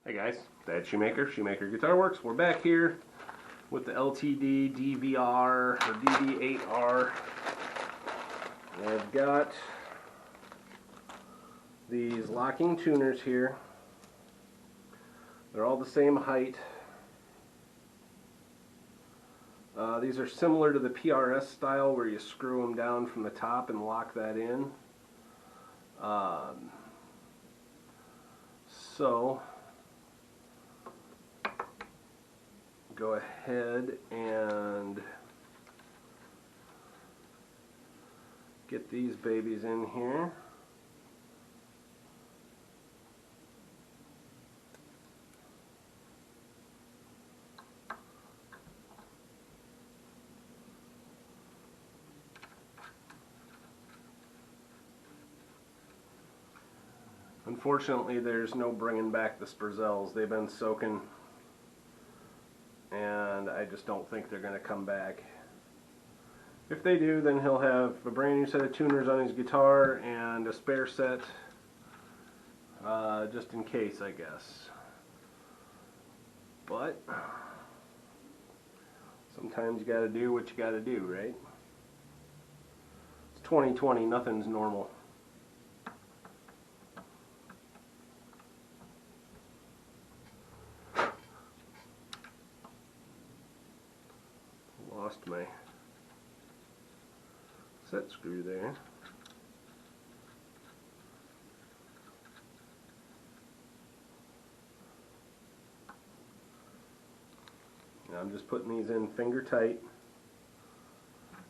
Hey guys, Dad Shoemaker, Shoemaker Guitar Works. We're back here with the LTD DVR or DV8R. I've got these locking tuners here. They're all the same height. These are similar to the PRS style where you screw them down from the top and lock that in. So go ahead and get these babies in here. Unfortunately, there's no bringing back the Spurzels. They've been soaking, and I just don't think they're going to come back. If they do, then he'll have a brand new set of tuners on his guitar and a spare set, just in case, I guess. But sometimes you got to do what you got to do, right? It's 2020, nothing's normal. Lost my set screw there. Now I'm just putting these in finger tight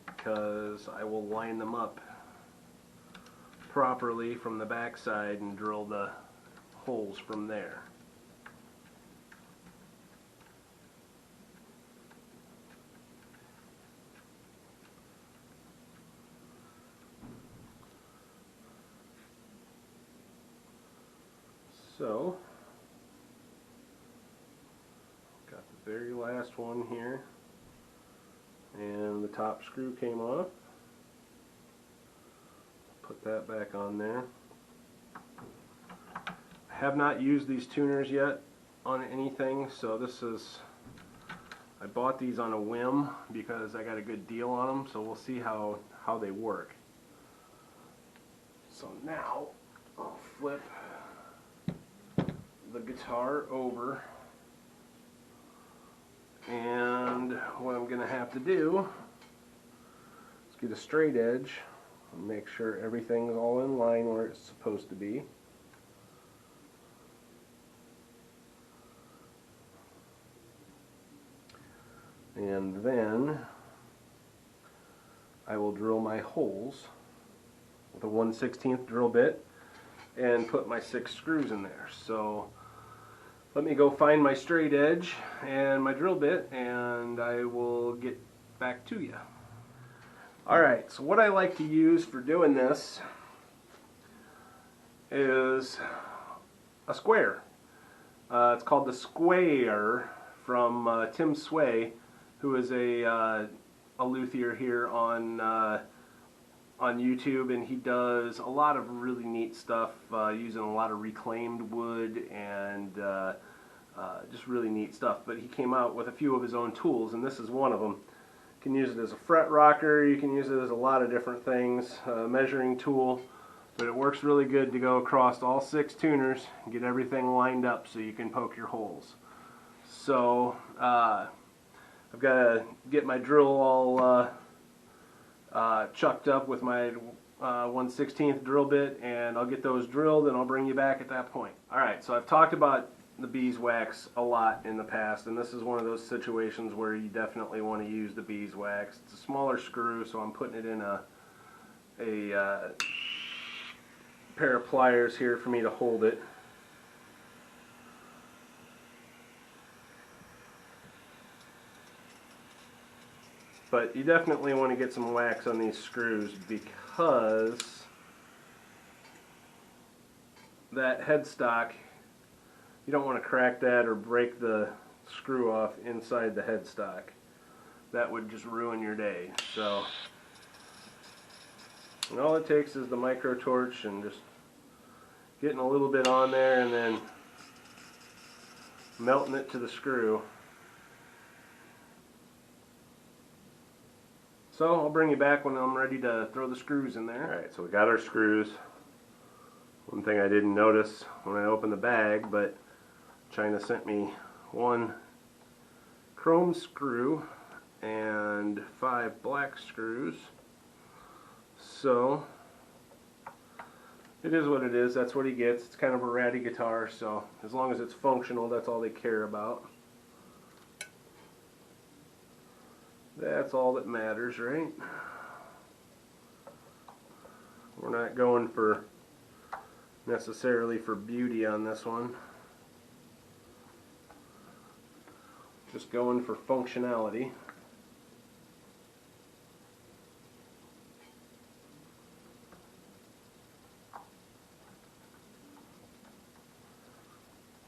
because I will line them up properly from the back side and drill the holes from there. So, got the very last one here, and the top screw came off. Put that back on there. I have not used these tuners yet on anything, so this is, I bought these on a whim because I got a good deal on them, so we'll see how they work. So now, I'll flip the guitar over, and what I'm going to have to do is get a straight edge and make sure everything's all in line where it's supposed to be. And then I will drill my holes with a 1/16 drill bit and put my 6 screws in there. So let me go find my straight edge and my drill bit, and I will get back to you. Alright, so what I like to use for doing this is a square. It's called the Square from Tim Sway, who is a luthier here on YouTube, and he does a lot of really neat stuff using a lot of reclaimed wood and just really neat stuff. But he came out with a few of his own tools, and this is one of them. You can use it as a fret rocker, you can use it as a lot of different things, measuring tool, but it works really good to go across all 6 tuners and get everything lined up so you can poke your holes. So I've got to get my drill all chucked up with my 1/16 drill bit, and I'll get those drilled and I'll bring you back at that point. Alright, so I've talked about the beeswax a lot in the past, and this is one of those situations where you definitely want to use the beeswax. It's a smaller screw, so I'm putting it in a pair of pliers here for me to hold it. But you definitely want to get some wax on these screws because that headstock, you don't want to crack that or break the screw off inside the headstock. That would just ruin your day. So, and all it takes is the micro torch and just getting a little bit on there, and then melting it to the screw. So I'll bring you back when I'm ready to throw the screws in there. Alright, so we got our screws. One thing I didn't notice when I opened the bag, but China sent me one chrome screw and 5 black screws. So it is what it is. That's what he gets. It's kind of a ratty guitar, so as long as it's functional, that's all they care about. That's all that matters, right? We're not going for necessarily for beauty on this one. Just going for functionality.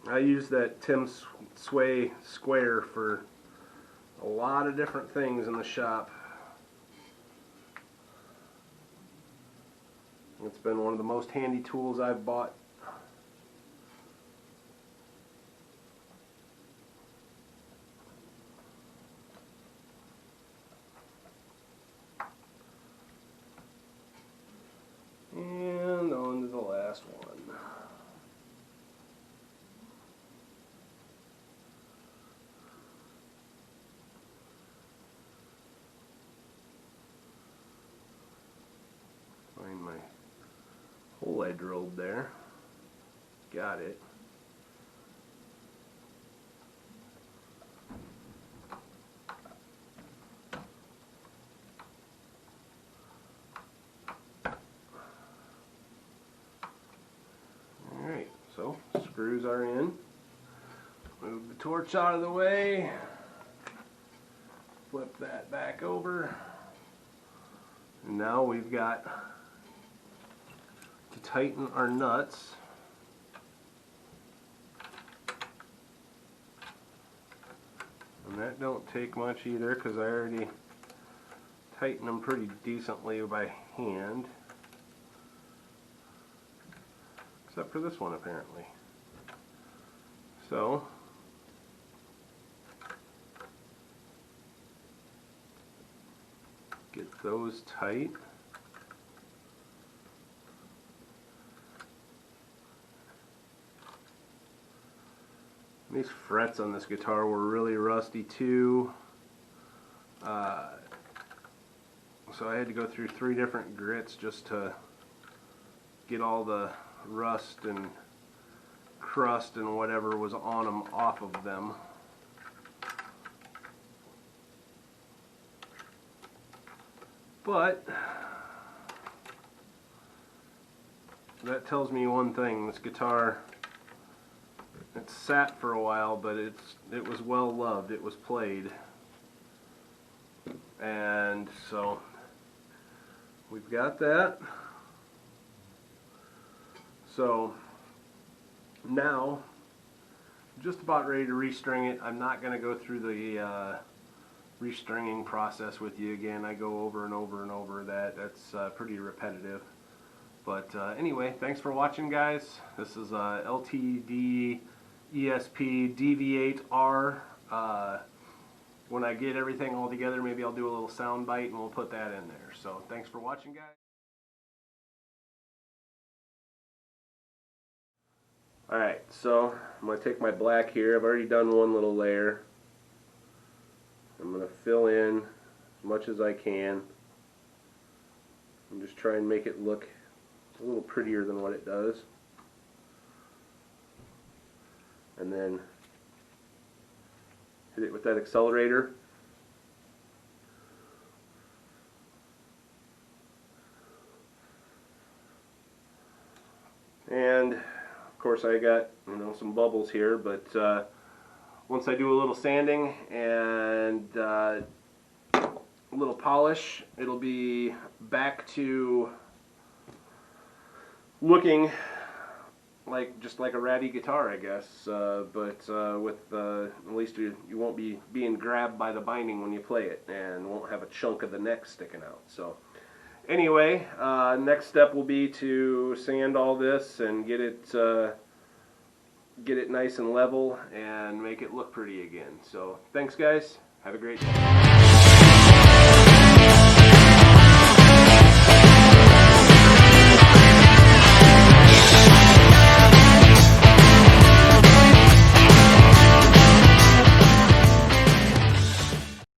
I use that Tim Sway square for a lot of different things in the shop. It's been one of the most handy tools I've bought. And on to the last one. Find my hole I drilled there. Got it. Alright, so screws are in. Move the torch out of the way. Flip that back over. And now we've got to tighten our nuts. And that don't take much either, because I already tighten them pretty decently by hand. Except for this one, apparently. So get those tight. These frets on this guitar were really rusty too, so I had to go through 3 different grits just to get all the rust and crust and whatever was on them off of them. But that tells me one thing: this guitar, it sat for a while, but it was well loved. It was played, and so we've got that. So now, just about ready to restring it. I'm not going to go through the restringing process with you again. I go over and over and over that. That's pretty repetitive. But anyway, thanks for watching, guys. This is LTD ESP DV8R. When I get everything all together, maybe I'll do a little sound bite and we'll put that in there. So thanks for watching, guys. Alright, so I'm going to take my black here. I've already done one little layer. I'm going to fill in as much as I can and just try and make it look a little prettier than what it does. And then hit it with that accelerator. And of course I got, some bubbles here, but once I do a little sanding and a little polish, it'll be back to looking just like a ratty guitar, I guess, but with at least you won't be being grabbed by the binding when you play it, and won't have a chunk of the neck sticking out. So anyway, next step will be to sand all this and get it get it nice and level and make it look pretty again. So thanks guys, have a great day.